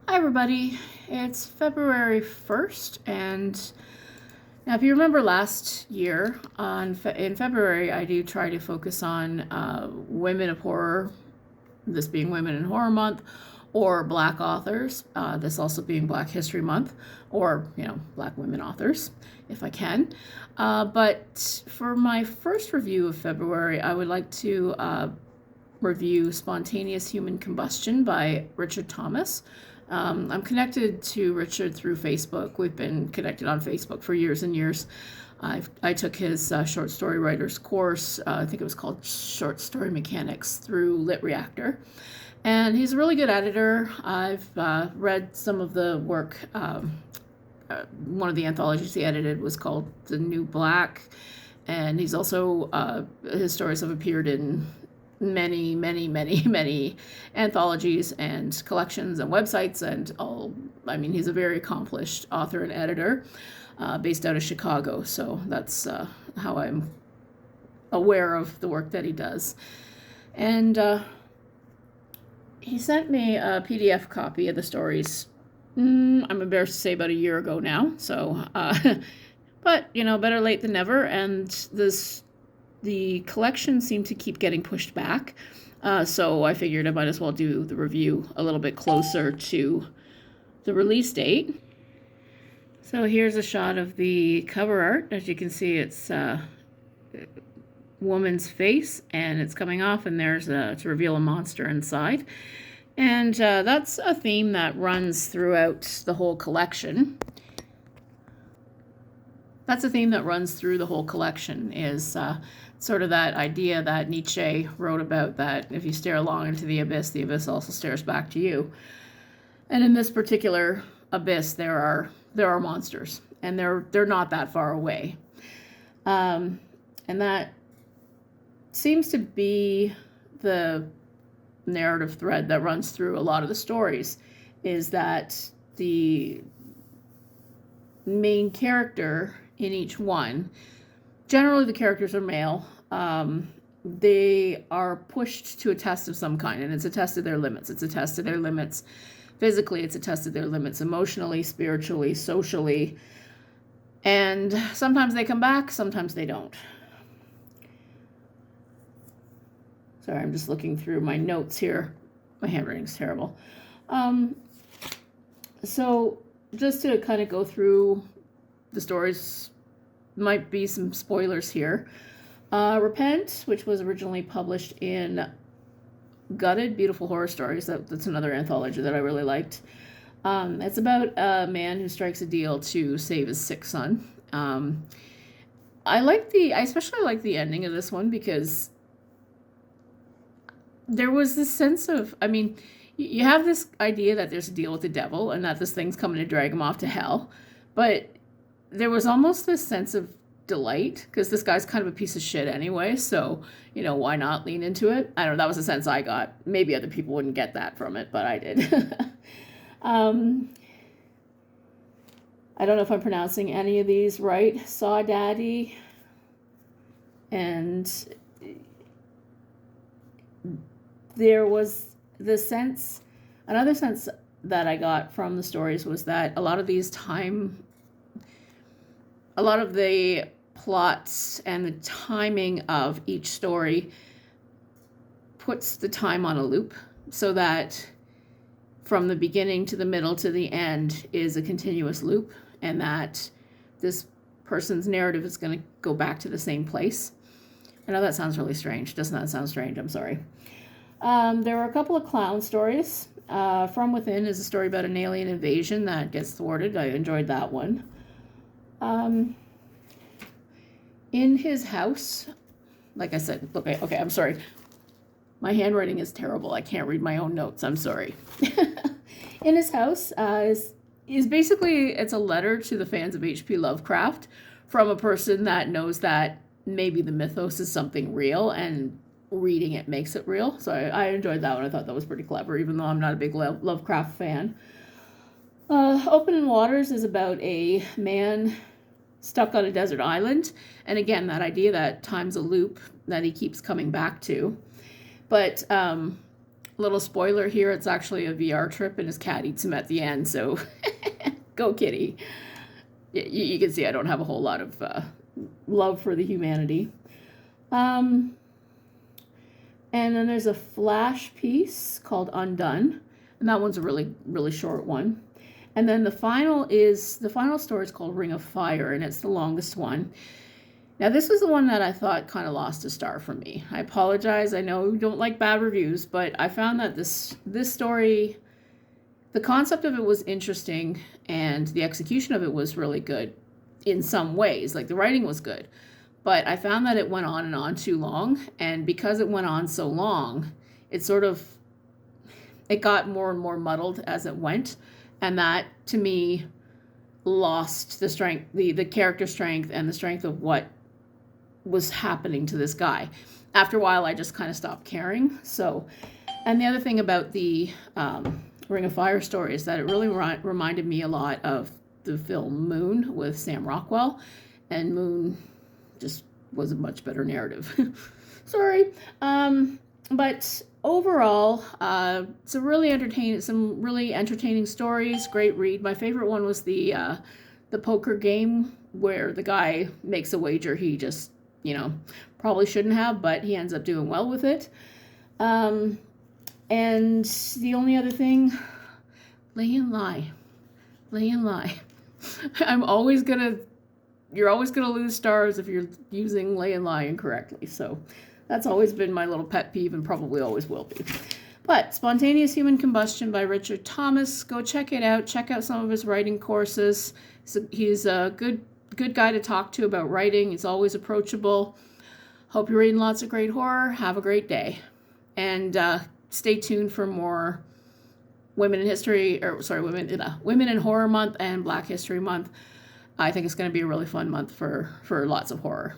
Hi everybody, it's February 1st, and now if you remember last year, in February I do try to focus on women of horror, this being Women in Horror Month, or Black authors, this also being Black History Month, or, Black women authors, if I can. But for my first review of February, I would like to review Spontaneous Human Combustion by Richard Thomas. I'm connected to Richard through Facebook. We've been connected on Facebook for years and years. I took his short story writer's course, I think it was called Short Story Mechanics, through Lit Reactor. And he's a really good editor. I've read some of the work. One of the anthologies he edited was called The New Black. And he's also, his stories have appeared in many anthologies and collections and websites and all. I mean, he's a very accomplished author and editor based out of Chicago, so that's how I'm aware of the work that he does. And he sent me a PDF copy of the stories, I'm embarrassed to say, about a year ago now, so but better late than never. And the collection seemed to keep getting pushed back, so I figured I might as well do the review a little bit closer to the release date. So here's a shot of the cover art. As you can see, it's a woman's face, and it's coming off, and there's to reveal a monster inside. And that's a theme that runs throughout the whole collection. That's a theme that runs through the whole collection, is sort of that idea that Nietzsche wrote about, that if you stare long into the abyss also stares back to you. And in this particular abyss, there are monsters, and they're not that far away. And that seems to be the narrative thread that runs through a lot of the stories, is that the main character in each one, generally the characters are male, they are pushed to a test of some kind, and it's a test of their limits. It's a test of their limits physically, it's a test of their limits emotionally, spiritually, socially, and sometimes they come back, sometimes they don't. Sorry, I'm just looking through my notes here. My handwriting's terrible. So just to kind of go through the stories, might be some spoilers here. Repent, which was originally published in Gutted, Beautiful Horror Stories. That's another anthology that I really liked. It's about a man who strikes a deal to save his sick son. I especially like the ending of this one, because there was this sense of, you have this idea that there's a deal with the devil and that this thing's coming to drag him off to hell, but there was almost this sense of delight, because this guy's kind of a piece of shit anyway, so why not lean into it? I don't know, that was the sense I got. Maybe other people wouldn't get that from it, but I did. I don't know if I'm pronouncing any of these right. Saw Daddy, and there was another sense that I got from the stories was that a lot of the plots and the timing of each story puts the time on a loop, so that from the beginning to the middle to the end is a continuous loop, and that this person's narrative is going to go back to the same place. I know that sounds really strange. Doesn't that sound strange? I'm sorry. There were a couple of clown stories. From Within is a story about an alien invasion that gets thwarted. I enjoyed that one. In His House, like I said, okay, I'm sorry. My handwriting is terrible. I can't read my own notes. I'm sorry. In His House is basically, it's a letter to the fans of H.P. Lovecraft from a person that knows that maybe the mythos is something real, and reading it makes it real. So I enjoyed that one. I thought that was pretty clever, even though I'm not a big Lovecraft fan. Open Waters is about a man stuck on a desert island, and again, that idea that time's a loop that he keeps coming back to. But Little spoiler here, it's actually a VR trip and his cat eats him at the end, so go kitty. You can see I don't have a whole lot of love for the humanity. And then there's a Flash piece called Undone, and that one's a really, really short one. And then the final story is called Ring of Fire, and it's the longest one. Now, this was the one that I thought kind of lost a star for me. I apologize. I know you don't like bad reviews, but I found that this story, the concept of it was interesting, and the execution of it was really good in some ways. Like, the writing was good. But I found that it went on and on too long, and because it went on so long, it got more and more muddled as it went, and that, to me, lost the strength, the character strength, and the strength of what was happening to this guy. After a while, I just kind of stopped caring. So, and the other thing about the Ring of Fire story is that it really reminded me a lot of the film Moon with Sam Rockwell, and Moon just was a much better narrative. Sorry. But overall, some really entertaining stories. Great read. My favorite one was the poker game where the guy makes a wager he just, probably shouldn't have, but he ends up doing well with it. And the only other thing, lay and lie. You're always gonna lose stars if you're using lay and lie incorrectly. So that's always been my little pet peeve, and probably always will be. But Spontaneous Human Combustion by Richard Thomas. Go check it out. Check out some of his writing courses. He's a good guy to talk to about writing. He's always approachable. Hope you're reading lots of great horror. Have a great day. And stay tuned for more Women in Horror Month and Black History Month. I think it's going to be a really fun month for lots of horror.